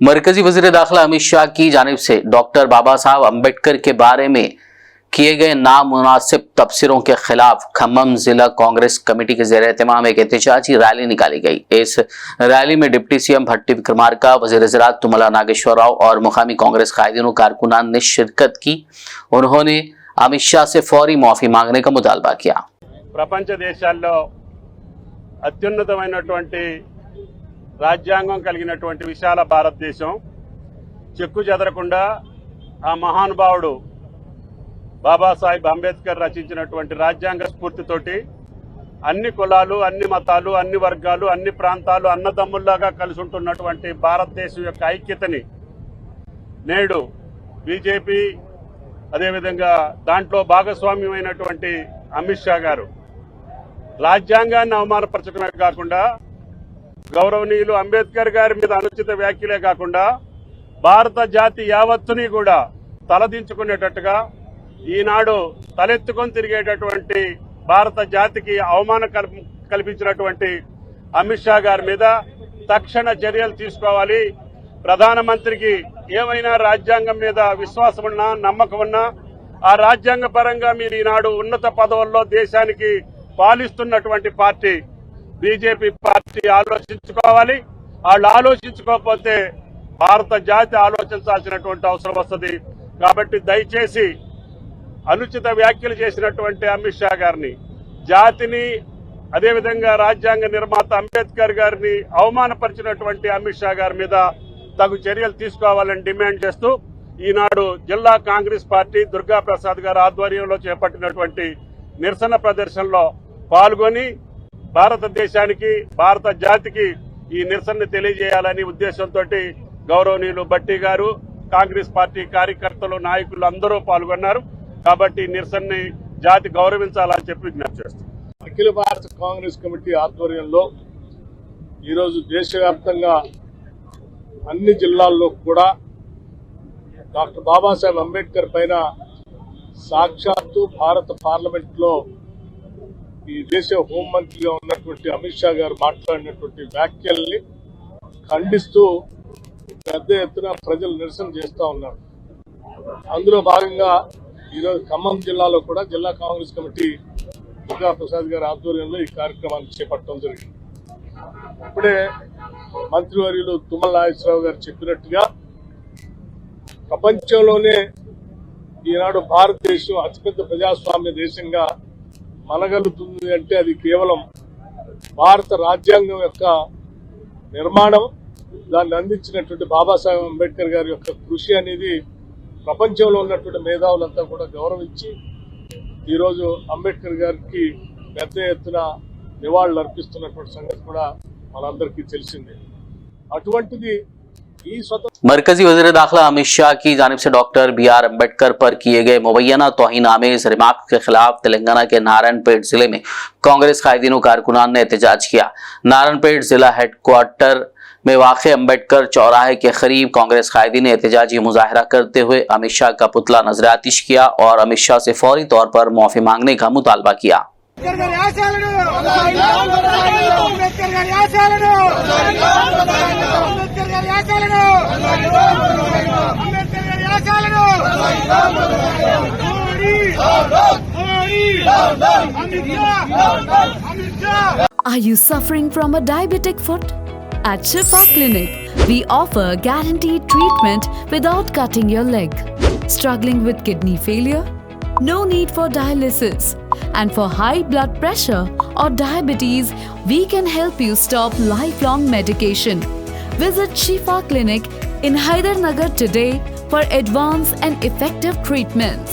मरकजी वज़ीर दाखिला अमित शाह की जानिब से डॉक्टर बाबा साहब अम्बेडकर के बारे में किए गए नामुनासिब तबसरों के खिलाफ खम्मम जिला कांग्रेस कमेटी के ज़ेर एहतमाम एक एहतजाजी रैली निकाली गई। इस रैली में डिप्टी सीएम भट्टी विक्रमार्का, वज़ीर ज़राअत तुमला नागेश्वर राव और मुकामी कांग्रेस कायदीन कारकुनान ने शिरकत की। उन्होंने अमित शाह से फौरी माफी मांगने का मुतालबा किया। ప్రపంచ దేశాల్లో అత్యున్నతమైనటువంటి రాజ్యాంగం కలిగినటువంటి విశాల భారతదేశం చెక్కు చెదరకుండా ఆ మహానుభావుడు బాబాసాహెబ్ అంబేద్కర్ రచించినటువంటి రాజ్యాంగ స్ఫూర్తితోటి అన్ని కులాలు, అన్ని మతాలు, అన్ని వర్గాలు, అన్ని ప్రాంతాలు అన్నదమ్ముల్లాగా కలిసి ఉంటున్నటువంటి భారతదేశం యొక్క ఐక్యతని నేడు బీజేపీ అదేవిధంగా దాంట్లో భాగస్వామ్యమైనటువంటి అమిత్ షా గారు రాజ్యాంగాన్ని అవమానపరచడమే కాకుండా గౌరవనీయులు అంబేద్కర్ గారి మీద అనుచిత వ్యాఖ్యలే కాకుండా భారత జాతి యావత్తుని కూడా తలదించుకునేటట్టుగా ఈనాడు తలెత్తుకొని తిరిగేటటువంటి భారత జాతికి అవమానం కల్పించినటువంటి అమిత్ షా గారి మీద తక్షణ చర్యలు తీసుకోవాలి. ప్రధానమంత్రికి ఏమైనా రాజ్యాంగం మీద విశ్వాసం ఉన్నా, నమ్మకం ఉన్నా ఆ రాజ్యాంగ పరంగా మీరు ఈనాడు ఉన్నత పదవుల్లో దేశానికి పాలిస్తున్నటువంటి పార్టీ బీజేపీ పార్టీ ఆలోచించుకోవాలి. వాళ్ళు ఆలోచించుకోకపోతే భారత జాతి ఆలోచించాల్సినటువంటి అవసరం వస్తుంది. కాబట్టి దయచేసి అనుచిత వ్యాఖ్యలు చేసినటువంటి అమిత్ షా గారిని, జాతిని, అదేవిధంగా రాజ్యాంగ నిర్మాత అంబేద్కర్ గారిని అవమానపరిచినటువంటి అమిత్ షా గారి మీద తగు చర్యలు తీసుకోవాలని డిమాండ్ చేస్తూ ఈనాడు జిల్లా కాంగ్రెస్ పార్టీ దుర్గా ప్రసాద్ గారి ఆధ్వర్యంలో చేపట్టినటువంటి నిరసన ప్రదర్శనలో పాల్గొని భారతదేశానికి, భారత జాతికి ఈ నిరసనని తెలియజేయాలని ఉద్దేశంతో గౌరవనీయులు భట్టి గారు, కాంగ్రెస్ పార్టీ కార్యకర్తలు, నాయకులు అందరూ పాల్గొన్నారు. కాబట్టి నిరసనని జాతి గౌరవించాలని చెప్పి విజ్ఞప్తి చేస్తారు. అఖిల భారత కాంగ్రెస్ కమిటీ ఆధ్వర్యంలో ఈరోజు దేశవ్యాప్తంగా అన్ని జిల్లాల్లో కూడా డాక్టర్ బాబాసాహెబ్ అంబేద్కర్ పైన సాక్షాత్తు భారత పార్లమెంట్లో ఈ దేశ హోంమంత్రిగా ఉన్నటువంటి అమిత్ షా గారు మాట్లాడినటువంటి వ్యాఖ్యల్ని ఖండిస్తూ పెద్ద ఎత్తున ప్రజలు నిరసన చేస్తూ ఉన్నారు. అందులో భాగంగా ఈరోజు ఖమ్మం జిల్లాలో కూడా జిల్లా కాంగ్రెస్ కమిటీ దుర్గా ప్రసాద్ గారి ఆధ్వర్యంలో ఈ కార్యక్రమాన్ని చేపట్టడం జరిగింది. ఇప్పుడే మంత్రివర్యులు తుమ్మల నాగేశ్వరరావు గారు చెప్పినట్టుగా ప్రపంచంలోనే ఈనాడు భారతదేశం అతిపెద్ద ప్రజాస్వామ్య దేశంగా మనగలుగుతుంది అంటే అది కేవలం భారత రాజ్యాంగం యొక్క నిర్మాణం, దాన్ని అందించినటువంటి బాబాసాహెబ్ అంబేద్కర్ గారి యొక్క కృషి అనేది ప్రపంచంలో ఉన్నటువంటి మేధావులంతా కూడా గౌరవించి ఈరోజు అంబేద్కర్ గారికి పెద్ద ఎత్తున నివాళులు అర్పిస్తున్నటువంటి సంగతి కూడా మనందరికీ తెలిసిందే. అటువంటిది मरकजी वज़ीर दाखिला अमित शाह की जानिब से डॉक्टर BR अम्बेडकर पर किए गए मुबैना तौहीन आमेज रिमार्क के खिलाफ तेलंगाना के नारायणपेट जिले में कांग्रेस कायदीनों कारकुनान ने एहतजाज किया। नारायणपेट जिला हेडक्वार्टर में वाक़े अम्बेडकर चौराहे के करीब कांग्रेस कायदीन ने एहतजाजी मुजाहरा करते हुए अमित शाह का पुतला नजर आतिश किया और अमित शाह से फौरी तौर पर माफी मांगने का मुतालबा किया। Are you suffering from a diabetic foot? At Shifa Clinic, we offer guaranteed treatment without cutting your leg. Struggling with kidney failure? No need for dialysis. And for high blood pressure or diabetes, we can help you stop lifelong medication. Visit Shifa Clinic in Hydernagar today for advanced and effective treatments.